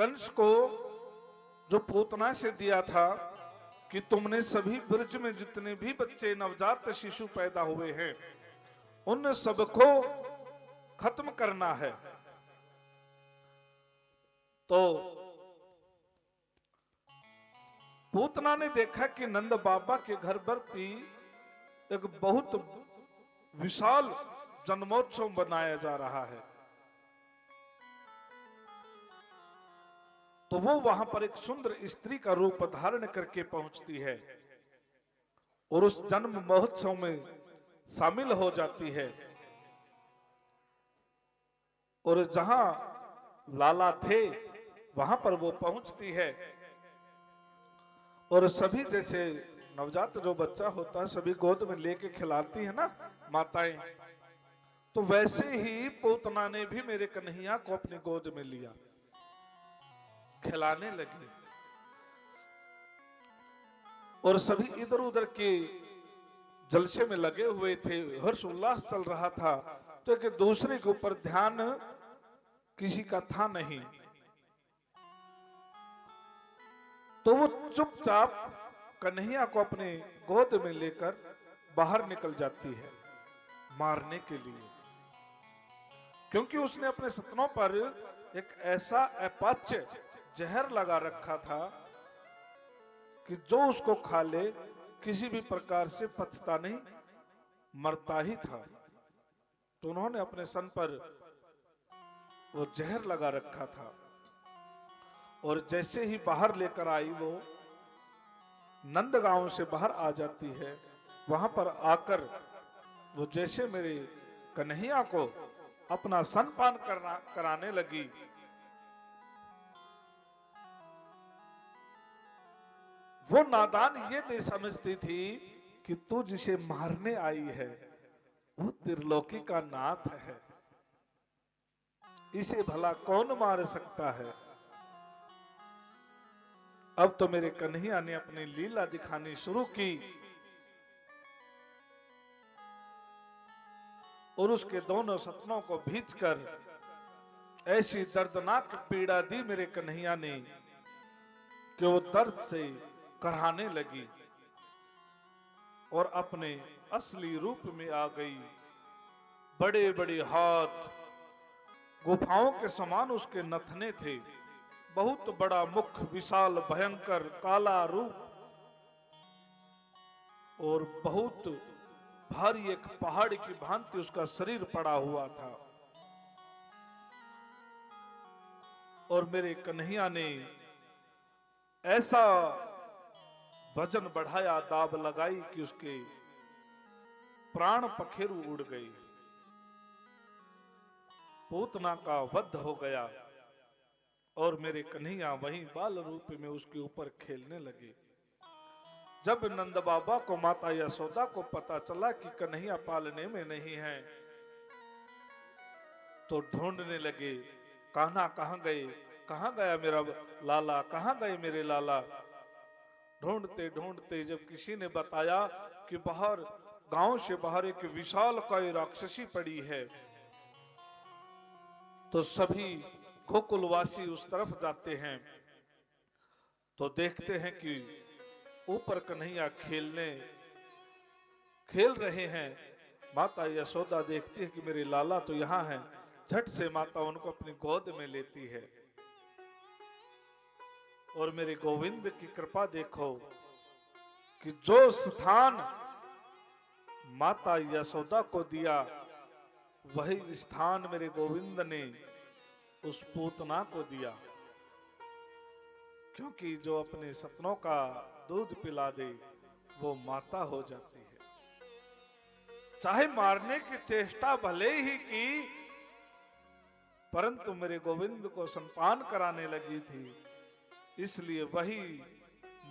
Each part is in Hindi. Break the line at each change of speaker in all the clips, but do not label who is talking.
कंस को जो पूतना से दिया था कि तुमने सभी ब्रज में जितने भी बच्चे नवजात शिशु पैदा हुए हैं उन सबको खत्म करना है। तो पूतना ने देखा कि नंद बाबा के घर पर भी एक बहुत विशाल जन्मोत्सव बनाया जा रहा है, तो वो वहां पर एक सुंदर स्त्री का रूप धारण करके पहुंचती है और उस जन्म महोत्सव में शामिल हो जाती है। और जहां लाला थे वहां पर वो पहुंचती है और सभी जैसे नवजात जो बच्चा होता है सभी गोद में लेके खिलाती है ना माताएं, तो वैसे ही पूतना ने भी मेरे कन्हैया को अपनी गोद में लिया, खिलाने लगी। और सभी इधर उधर के जलसे में लगे हुए थे, हर्ष उल्लास चल रहा था, तो कि दूसरे के ऊपर ध्यान किसी का था नहीं। तो वो चुपचाप कन्हैया को अपने गोद में लेकर बाहर निकल जाती है मारने के लिए, क्योंकि उसने अपने सपनों पर एक ऐसा अपाच्य जहर लगा रखा था कि जो उसको खा ले किसी भी प्रकार से पचता नहीं, मरता ही था। तो उन्होंने अपने सन पर वो जहर लगा रखा था और जैसे ही बाहर लेकर आई वो नंदगांव से बाहर आ जाती है। वहां पर आकर वो जैसे मेरे कन्हैया को अपना स्तनपान कराने लगी, वो नादान ये नहीं समझती थी कि तू जिसे मारने आई है वो त्रिलोकी का नाथ है, इसे भला कौन मार सकता है। अब तो मेरे कन्हैया ने अपनी लीला दिखानी शुरू की और उसके दोनों सपनों को भींचकर ऐसी दर्दनाक पीड़ा दी मेरे कन्हैया ने कि वो दर्द से कराहने लगी और अपने असली रूप में आ गई। बड़े बड़े हाथ, गुफाओं के समान उसके नथने थे, बहुत बड़ा मुख, विशाल भयंकर काला रूप और बहुत भारी एक पहाड़ की भांति उसका शरीर पड़ा हुआ था। और मेरे कन्हैया ने ऐसा वजन बढ़ाया, दाब लगाई कि उसके प्राण पखेरु उड़ गई। पूतना का वध हो गया और मेरे कन्हैया वहीं बाल रूप में उसके ऊपर खेलने लगे। जब नंद बाबा को माता यशोदा को पता चला कि कन्हैया पालने में नहीं है, तो ढूंढने लगे, कान्हा कहां गए, कहां गया मेरा लाला, कहां गए मेरे लाला। ढूंढते ढूंढते जब किसी ने बताया कि बाहर गांव से बाहर एक विशाल काय राक्षसी पड़ी है, तो सभी गोकुलवासी उस तरफ जाते हैं तो देखते हैं कि ऊपर कन्हैया खेल रहे हैं। माता यशोदा देखती है कि मेरे लाला तो यहाँ हैं, झट से माता उनको अपनी गोद में लेती है। और मेरे गोविंद की कृपा देखो कि जो स्थान माता यशोदा को दिया वही स्थान मेरे गोविंद ने उस पूतना को दिया, क्योंकि जो अपने सपनों का दूध पिला दे वो माता हो जाती है। चाहे मारने की चेष्टा भले ही की, परंतु मेरे गोविंद को स्तनपान कराने लगी थी, इसलिए वही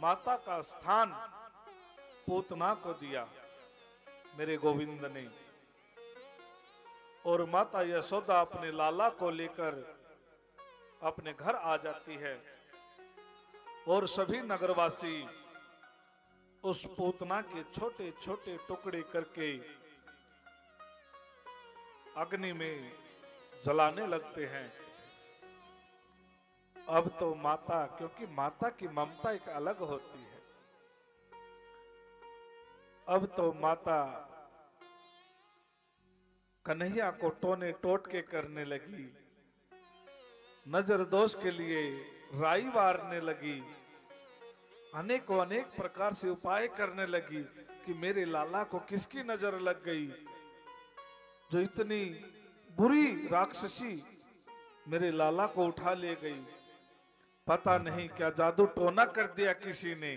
माता का स्थान पूतना को दिया मेरे गोविंद ने। और माता यशोदा अपने लाला को लेकर अपने घर आ जाती है और सभी नगरवासी उस पूतना के छोटे छोटे टुकड़े करके अग्नि में जलाने लगते हैं। अब तो माता, क्योंकि माता की ममता एक अलग होती है, अब तो माता कन्हैया को टोने टोटके करने लगी, नजर दोष के लिए राई वारने लगी, अनेकों अनेक प्रकार से उपाय करने लगी कि मेरे लाला को किसकी नजर लग गई, जो इतनी बुरी राक्षसी मेरे लाला को उठा ले गई, पता नहीं क्या जादू टोना कर दिया किसी ने।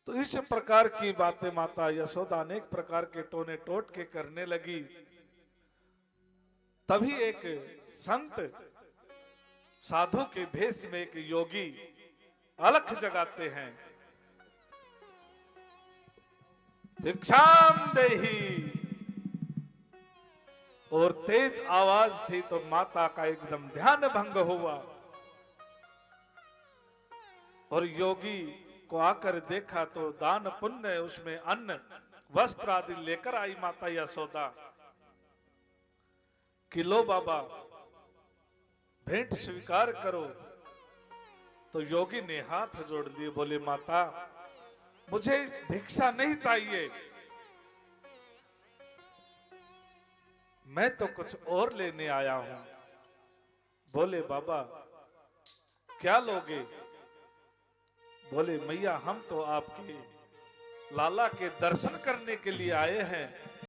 तो इस प्रकार की बातें माता यशोदा अनेक प्रकार के टोने टोटके करने लगी। तभी एक संत साधु के भेष में एक योगी अलख जगाते हैं, भिक्षाम देहि, और तेज आवाज थी तो माता का एकदम ध्यान भंग हुआ, और योगी को आकर देखा तो दान पुण्य उसमें अन्न वस्त्र आदि लेकर आई माता यशोदा कि लो बाबा भेंट स्वीकार करो। तो योगी ने हाथ जोड़ दिए, बोले माता मुझे भिक्षा नहीं चाहिए, मैं तो कुछ और लेने आया हूं। बोले बाबा क्या लोगे? बोले मैया हम तो आपके लाला के दर्शन करने के लिए आए हैं,